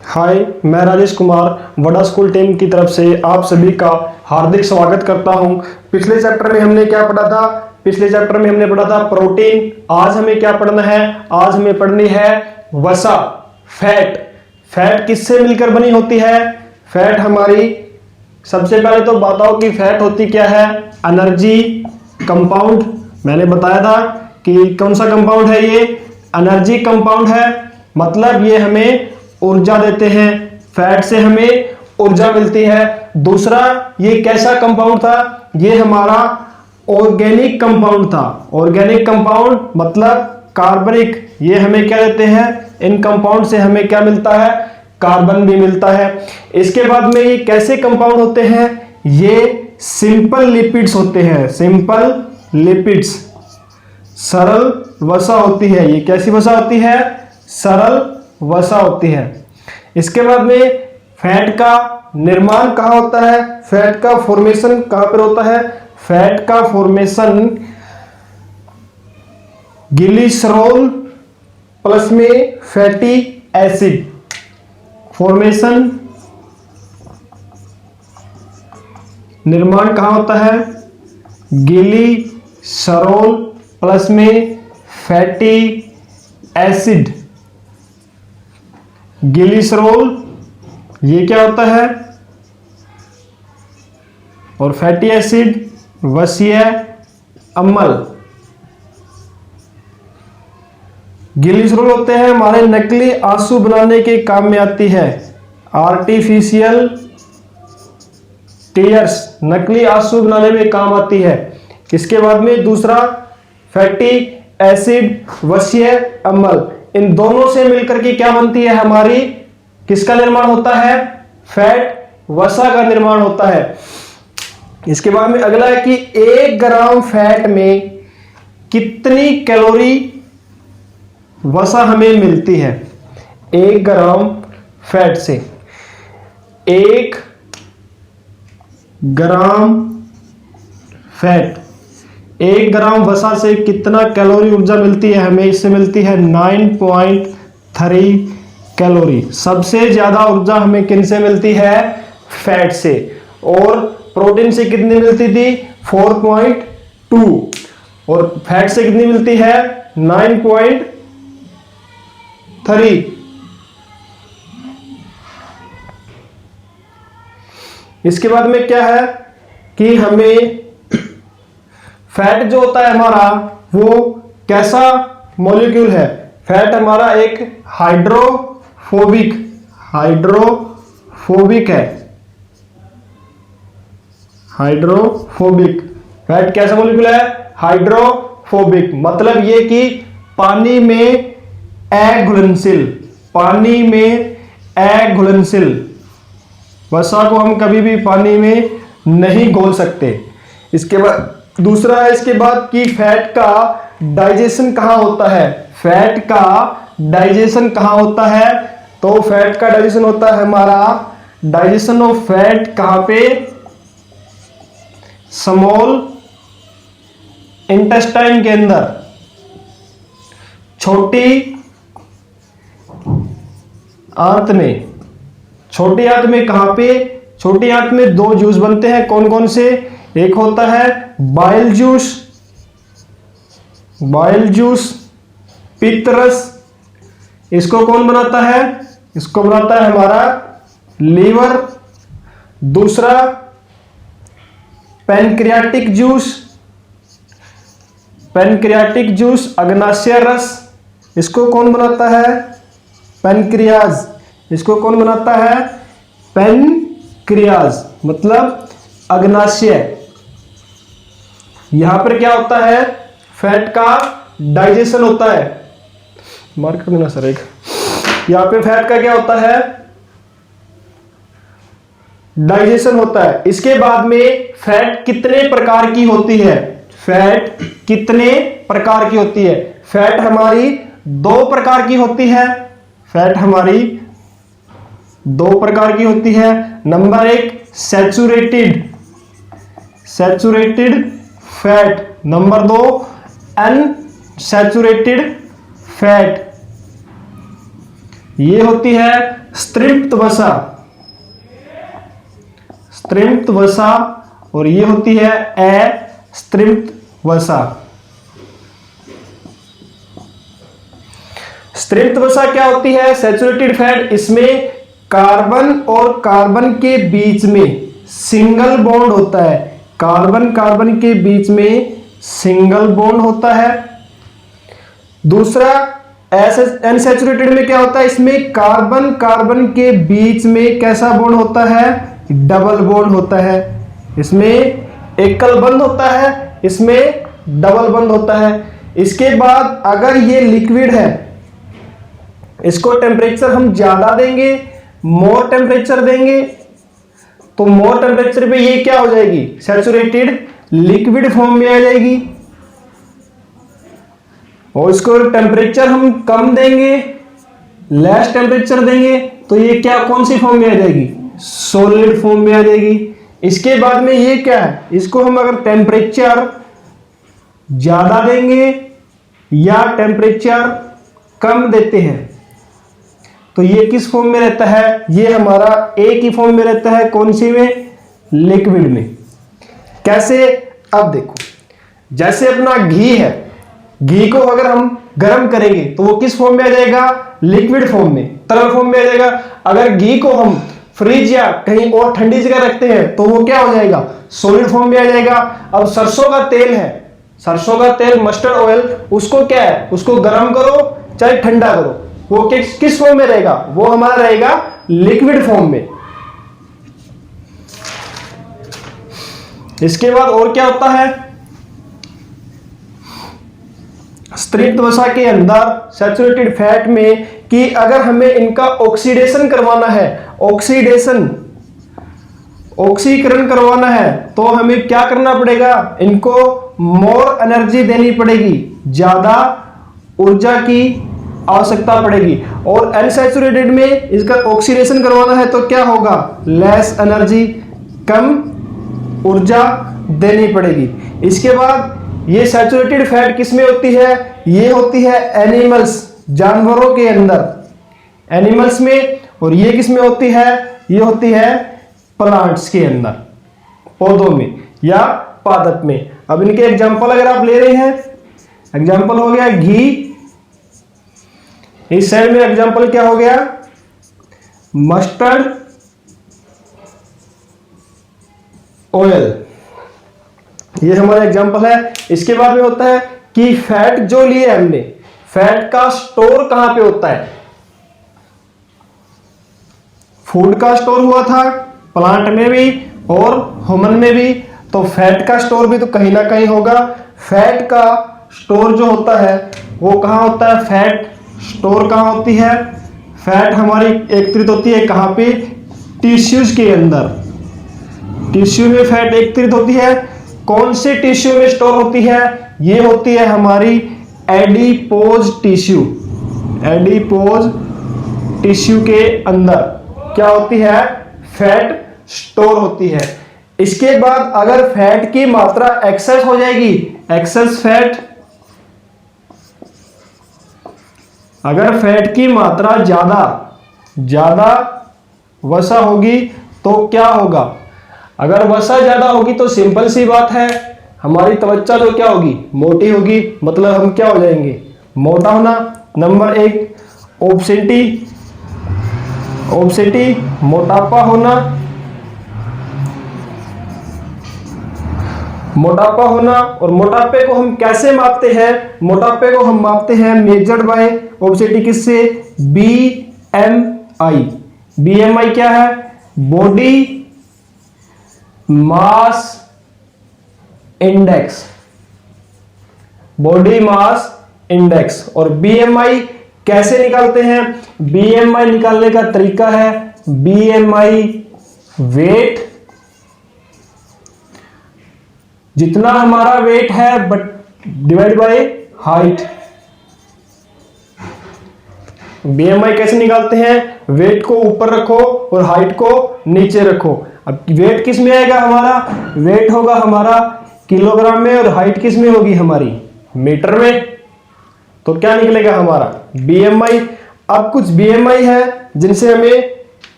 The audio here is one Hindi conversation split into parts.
हाय, मैं राजेश कुमार वडा स्कूल टीम की तरफ से आप सभी का हार्दिक स्वागत करता हूं। पिछले चैप्टर में हमने क्या पढ़ा था? पिछले चैप्टर में हमने पढ़ा था प्रोटीन। आज हमें क्या पढ़ना है? आज हमें पढ़नी है वसा, फैट। फैट किससे मिलकर बनी होती है? फैट हमारी, सबसे पहले तो बताओ कि फैट होती क्या है? Energy compound. मैंने बताया था कि कौन सा कंपाउंड है ये? एनर्जी कंपाउंड है, मतलब ये हमें ऊर्जा देते हैं। फैट से हमें ऊर्जा मिलती है। दूसरा, ये कैसा कंपाउंड था? ये हमारा ऑर्गेनिक कंपाउंड था। ऑर्गेनिक कंपाउंड मतलब कार्बनिक। ये हमें क्या देते हैं? इन कंपाउंड से हमें क्या मिलता है? कार्बन भी मिलता है। इसके बाद में ये कैसे कंपाउंड होते हैं? ये सिंपल लिपिड्स होते हैं। सिंपल लिपिड्स, सरल वसा होती है। ये कैसी वसा होती है? सरल वसा होती है। इसके बाद में फैट का निर्माण कहाँ होता है? फैट का फॉर्मेशन कहाँ पर होता है? फैट का फॉर्मेशन ग्लिसरॉल प्लस में फैटी एसिड। फॉर्मेशन, निर्माण कहाँ होता है? ग्लिसरॉल प्लस में फैटी एसिड। ग्लिसरॉल ये क्या होता है? और फैटी एसिड वसीय अम्ल। ग्लिसरॉल होते हैं हमारे नकली आंसू बनाने के काम में आती है। आर्टिफिशियल टीयर्स, नकली आंसू बनाने में काम आती है। इसके बाद में दूसरा, फैटी एसिड वसीय अम्ल। इन दोनों से मिलकर के क्या बनती है हमारी? किसका निर्माण होता है? फैट वसा का निर्माण होता है। इसके बाद में अगला है कि 1 ग्राम फैट में कितनी कैलोरी वसा हमें मिलती है? 1 ग्राम फैट से, 1 ग्राम फैट, 1 ग्राम वसा से कितना कैलोरी ऊर्जा मिलती है हमें? इससे मिलती है 9.3 कैलोरी। सबसे ज्यादा ऊर्जा हमें किन से मिलती है? फैट से। और प्रोटीन से कितनी मिलती थी? 4.2। और फैट से कितनी मिलती है? 9.3। इसके बाद में क्या है कि हमें फैट जो होता है हमारा, वो कैसा मॉलिक्यूल है? फैट हमारा एक हाइड्रोफोबिक है। हाइड्रोफोबिक फैट कैसा मॉलिक्यूल है? हाइड्रोफोबिक, मतलब ये कि पानी में अघुलनशील। पानी में अघुलनशील वसा को हम कभी भी पानी में नहीं घोल सकते। इसके बाद दूसरा है, इसके बाद कि फैट का डाइजेशन कहाँ होता है? फैट का डाइजेशन कहाँ होता है? तो फैट का डाइजेशन होता है हमारा, डाइजेशन ऑफ फैट कहाँ पे? स्मॉल इंटेस्टाइन के अंदर, छोटी आंत में। छोटी आंत में कहाँ पे? छोटी आंत में 2 जूस बनते हैं। कौन कौन से? एक होता है बाइल जूस, पित्तरस। इसको कौन बनाता है? इसको बनाता है हमारा लीवर। दूसरा पैनक्रियाटिक जूस, अग्नाशय रस। इसको कौन बनाता है? पैनक्रियाज। इसको कौन बनाता है? पैनक्रियाज, मतलब अग्नाशय। यहां पर क्या होता है? फैट का डाइजेशन होता है। मार्क कर देना सर एक। यहां पे फैट का क्या होता है? डाइजेशन होता है। इसके बाद में फैट कितने प्रकार की होती है? फैट कितने प्रकार की होती है? फैट हमारी 2 प्रकार की होती है। फैट हमारी 2 प्रकार की होती है। Number 1 saturated fat. Number 2 unsaturated fat. ये होती है स्त्रिप्त वसा, स्त्रिप्त वसा, और ये होती है अस्त्रिप्त वसा। स्त्रिप्त वसा क्या होती है? Saturated fat. इसमें कार्बन और कार्बन के बीच में सिंगल बॉन्ड होता है, कार्बन कार्बन के बीच में सिंगल बॉन्ड होता है। दूसरा अनसैचुरेटेड में क्या होता है? इसमें कार्बन कार्बन के बीच में कैसा बॉन्ड होता है? डबल बॉन्ड होता है। इसमें एकल बंध होता है, इसमें डबल बंध होता है। इसके बाद अगर ये लिक्विड है, इसको टेम्परेचर हम ज्यादा देंगे, मोर टेम्परेचर देंगे, तो मोर टेम्परेचर पे ये क्या हो जाएगी? सैचुरेटेड लिक्विड फॉर्म में आ जाएगी। और इसको टेम्परेचर हम कम देंगे, लेस टेम्परेचर देंगे, तो ये क्या कौन सी फॉर्म में आ जाएगी? सॉलिड फॉर्म में आ जाएगी। इसके बाद में ये क्या है? इसको हम अगर टेम्परेचर ज्यादा देंगे या टेम्परेचर कम देते हैं तो ये किस फॉर्म में रहता है? ये हमारा एक ही फॉर्म में रहता है। कौन सी में? लिक्विड में। कैसे? अब देखो, जैसे अपना घी है, घी को अगर हम गर्म करेंगे तो वो किस फॉर्म में आ जाएगा? लिक्विड फॉर्म में, तरल फॉर्म में आ जाएगा। अगर घी को हम फ्रिज या कहीं और ठंडी जगह रखते हैं तो वो क्या हो जाएगा? सॉलिड फॉर्म में आ जाएगा। अब सरसों का तेल है, सरसों का तेल मस्टर्ड ऑयल, उसको क्या है? उसको गर्म करो चाहे ठंडा करो, वो किस फॉर्म में रहेगा? वो हमारा रहेगा लिक्विड फॉर्म में। इसके बाद और क्या होता है? स्त्रिप्त वसा के अंदर सैचुरेटेड फैट में कि अगर हमें इनका ऑक्सीडेशन करवाना है, ऑक्सीकरण करवाना है, तो हमें क्या करना पड़ेगा? इनको मोर एनर्जी देनी पड़ेगी, ज्यादा ऊर्जा की आवश्यकता पड़ेगी। और अनसैचुरेटेड में इसका ऑक्सीडेशन करवाना है तो क्या होगा? लेस एनर्जी, कम ऊर्जा देनी पड़ेगी। इसके बाद ये सैचुरेटेड फैट किस में होती है? ये होती है एनिमल्स, जानवरों के अंदर, एनिमल्स में। और ये किस में होती है? ये होती है प्लांट्स के अंदर, पौधों में या पादप में। अब इनके एग्जांपल अगर आप ले रहे हैं, एग्जांपल हो गया घी, इस साइड में एग्जांपल क्या हो गया? मस्टर्ड ऑयल, ये हमारा एग्जांपल है। इसके बाद में होता है कि फैट जो लिए हमने, फैट का स्टोर कहां पे होता है? फूड का स्टोर हुआ था प्लांट में भी और ह्यूमन में भी, तो फैट का स्टोर भी तो कहीं ना कहीं होगा। फैट का स्टोर जो होता है वो कहां होता है? फैट स्टोर कहां होती है? फैट हमारी एकत्रित होती है कहां पे? टिश्यूज के अंदर। टिश्यू में फैट एकत्रित होती है। कौन से टिश्यू में स्टोर होती है? ये होती है हमारी एडिपोज टिश्यू। एडिपोज टिश्यू के अंदर क्या होती है? फैट स्टोर होती है। इसके बाद अगर फैट की मात्रा एक्सेस हो जाएगी, एक्सेस फैट, अगर फैट की मात्रा ज्यादा वसा होगी तो क्या होगा? अगर वसा ज्यादा होगी तो सिंपल सी बात है, हमारी त्वचा जो क्या होगी? मोटी होगी, मतलब हम क्या हो जाएंगे? मोटा होना। नंबर एक ओबेसिटी, मोटापा होना, मोटापा होना। और मोटापे को हम कैसे मापते हैं? मोटापे को हम मापते हैं मेजर्ड बाय ओबेसिटी किससे? BMI। BMI क्या है? Body mass index, body mass index. और BMI कैसे निकालते हैं? BMI निकालने का तरीका है BMI वेट, जितना हमारा वेट है but divide by height. BMI कैसे निकालते हैं? वेट को ऊपर रखो और हाइट को नीचे रखो। अब वेट किस में आएगा हमारा? वेट होगा हमारा किलोग्राम में और हाइट किस में होगी हमारी? मीटर में। तो क्या निकलेगा हमारा? BMI अब कुछ बीएमआई है जिनसे हमें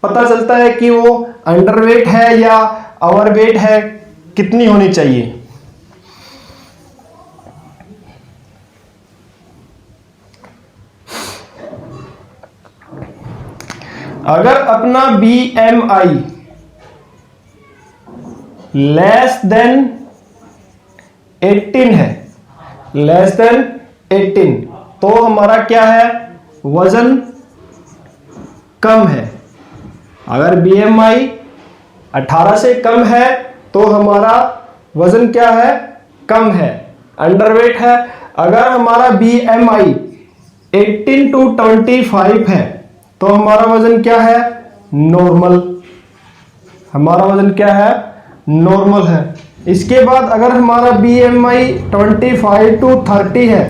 पता चलता है कि वो अंडरवेट है या ओवरवेट है, कितनी होनी चाहिए। अगर अपना बीएमआई लेस देन 18 है, लेस देन 18, तो हमारा क्या है, वजन कम है। अगर बीएमआई 18 से कम है तो हमारा वजन क्या है, कम है, अंडरवेट है। अगर हमारा बीएमआई 18 to 25 है तो हमारा वजन क्या है, नॉर्मल, हमारा वजन क्या है, नॉर्मल है। इसके बाद अगर हमारा बीएमआई 25 to 30 है,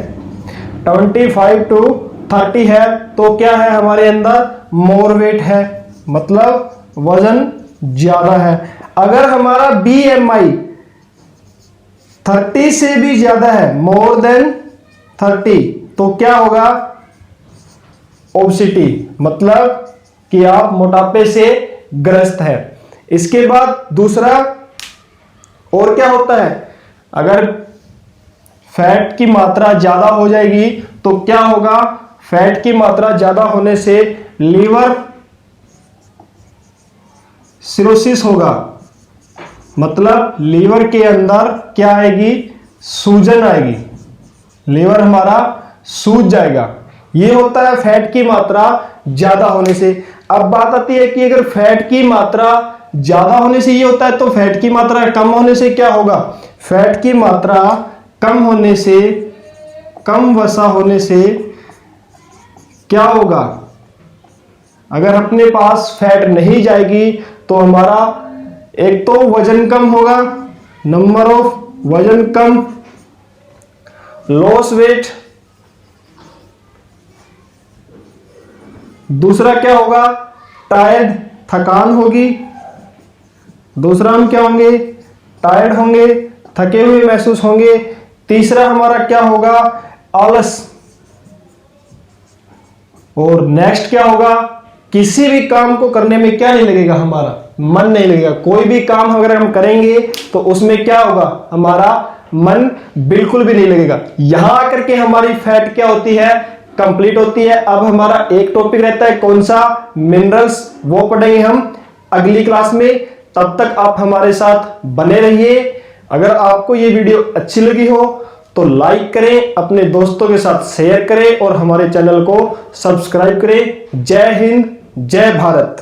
25 to 30 है तो क्या है, हमारे अंदर मोर वेट है, मतलब वजन ज्यादा है। अगर हमारा बीएमआई 30 से भी ज्यादा है, मोर देन 30, तो क्या होगा, ओबेसिटी, मतलब कि आप मोटापे से ग्रस्त है। इसके बाद दूसरा और क्या होता है, अगर फैट की मात्रा ज्यादा हो जाएगी तो क्या होगा, फैट की मात्रा ज्यादा होने से लीवर सिरोसिस होगा, मतलब लीवर के अंदर क्या आएगी, सूजन आएगी, लीवर हमारा सूज जाएगा। ये होता है फैट की मात्रा ज्यादा होने से। अब बात आती है कि अगर फैट की मात्रा ज्यादा होने से ये होता है तो फैट की मात्रा कम होने से क्या होगा, फैट की मात्रा कम होने से, कम वसा होने से क्या होगा, अगर अपने पास फैट नहीं जाएगी तो हमारा एक तो वजन कम होगा, नंबर ऑफ वजन कम, लॉस वेट, दूसरा क्या होगा, टायर्ड, थकान होगी, दूसरा हम क्या होंगे, टायर्ड होंगे, थके हुए महसूस होंगे। तीसरा हमारा क्या होगा, आलस, और नेक्स्ट क्या होगा, किसी भी काम को करने में क्या नहीं लगेगा, हमारा मन नहीं लगेगा। कोई भी काम अगर हम करेंगे तो उसमें क्या होगा, हमारा मन बिल्कुल भी नहीं लगेगा। यहां आकर के हमारी फैट क्या होती है, कंप्लीट होती है। अब हमारा एक टॉपिक रहता है कौन सा, मिनरल्स, वो पढ़ेंगे हम अगली क्लास में। तब तक आप हमारे साथ बने रहिए। अगर आपको ये वीडियो अच्छी लगी हो तो लाइक करें, अपने दोस्तों के साथ शेयर करें और हमारे चैनल को सब्सक्राइब करें। जय हिंद, जय भारत।